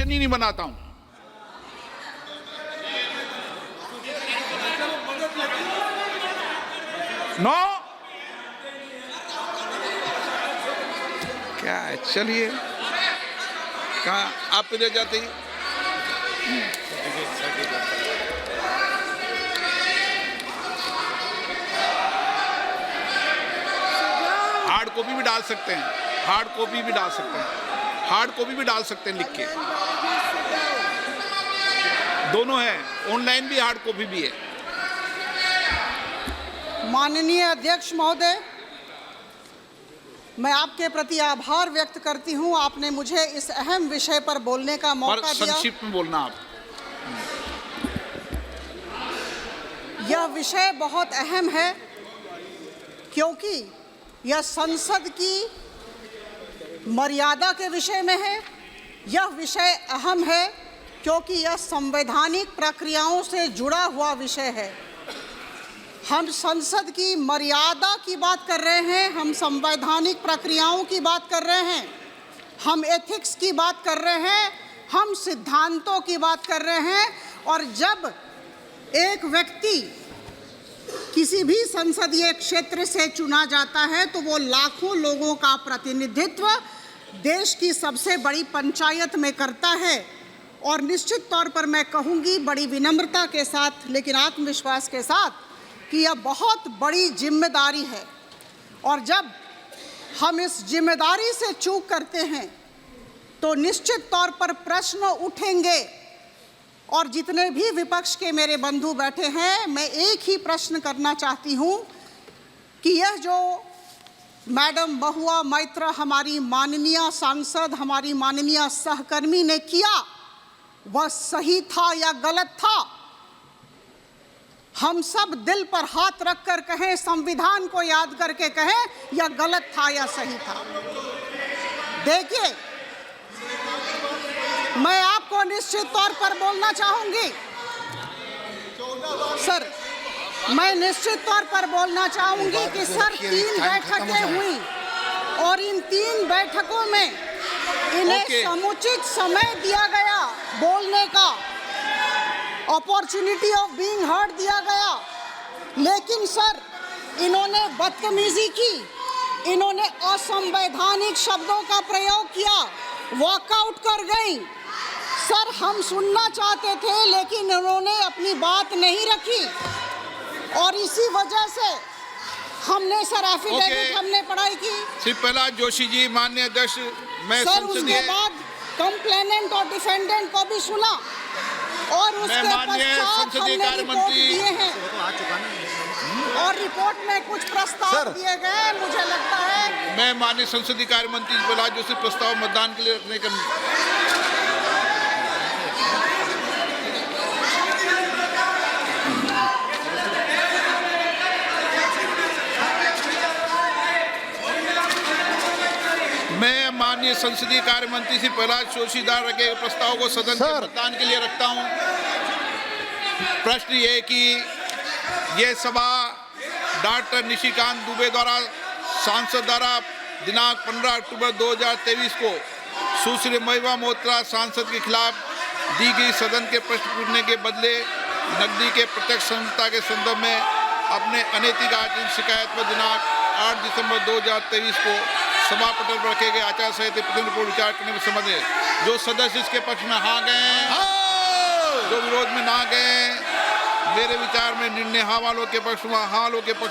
चटनी नहीं बनाता हूं। नो क्या है, चलिए कहाँ आप ले जाते हैं? हार्ड कॉपी भी डाल सकते हैं, हार्ड कॉपी भी डाल सकते हैं, हार्ड कॉपी भी डाल सकते हैं लिख के, दोनों है, ऑनलाइन भी हार्ड कॉपी भी है। माननीय अध्यक्ष महोदय, मैं आपके प्रति आभार व्यक्त करती हूं, आपने मुझे इस अहम विषय पर बोलने का मौका दिया। संक्षिप्त में बोलना आप। यह विषय बहुत अहम है क्योंकि यह संसद की मर्यादा के विषय में है। यह विषय अहम है क्योंकि यह संवैधानिक प्रक्रियाओं से जुड़ा हुआ विषय है। हम संसद की मर्यादा की बात कर रहे हैं, हम संवैधानिक प्रक्रियाओं की बात कर रहे हैं, हम एथिक्स की बात कर रहे हैं, हम सिद्धांतों की बात कर रहे हैं। और जब एक व्यक्ति किसी भी संसदीय क्षेत्र से चुना जाता है तो वो लाखों लोगों का प्रतिनिधित्व देश की सबसे बड़ी पंचायत में करता है। और निश्चित तौर पर मैं कहूँगी बड़ी विनम्रता के साथ लेकिन आत्मविश्वास के साथ कि यह बहुत बड़ी जिम्मेदारी है। और जब हम इस जिम्मेदारी से चूक करते हैं तो निश्चित तौर पर प्रश्न उठेंगे। और जितने भी विपक्ष के मेरे बंधु बैठे हैं, मैं एक ही प्रश्न करना चाहती हूँ कि यह जो मैडम महुआ मैत्र हमारी माननीय सांसद, हमारी माननीय सहकर्मी ने किया, वह सही था या गलत था? हम सब दिल पर हाथ रखकर कहें, संविधान को याद करके कहें, यह गलत था या सही था। देखिए, मैं आपको निश्चित तौर पर बोलना चाहूंगी सर, मैं निश्चित तौर पर बोलना चाहूंगी कि सर 3 बैठकें हुई और इन 3 बैठकों में इन्हें समुचित समय दिया गया, बोलने का अपॉर्चुनिटी ऑफ बीइंग हर्ड दिया गया। लेकिन सर इन्होंने बदतमीजी की, इन्होंने असंवैधानिक शब्दों का प्रयोग किया, वॉकआउट कर गई। सर हम सुनना चाहते थे लेकिन इन्होंने अपनी बात नहीं रखी और इसी वजह से हमने सर एफिडेविट हमने पढ़ाई की। श्री प्रहलाद जोशी जी, माननीय अध्यक्ष, मैं सर उसके बाद कंप्लेनेंट और डिफेंडेंट को भी सुना और उसके पश्चात हमने रिपोर्ट दिए हैं और रिपोर्ट में कुछ प्रस्ताव दिए गए। मुझे लगता है मैं माननीय संसदीय कार्य मंत्री प्रहलाद जोशी प्रस्ताव मतदान के लिए रखने का मैं माननीय संसदीय कार्य मंत्री श्री प्रहलाद जोशी द्वारा रखे प्रस्ताव को सदन के मतदान के लिए रखता हूं। प्रश्न ये कि ये सभा डॉक्टर निशिकांत दुबे द्वारा सांसद द्वारा दिनांक 15 अक्टूबर 2023 को सुश्री महिमा मोत्रा सांसद के खिलाफ दी गई सदन के प्रश्न पूछने के बदले नकदी के प्रत्यक्ष क्षमता के संदर्भ में अपने अनैतिक आचरण शिकायत पर दिनांक 8 दिसंबर 2023 को सभा पटल पर रखे गए आचार संहिता प्रतिनिधि पर विचार करने में संबंधित जो सदस्य इसके पक्ष में हाँ गए, जो विरोध में ना गए, मेरे विचार में निर्णय हाँ वालों के पक्ष में, हाँ वालों के पक्ष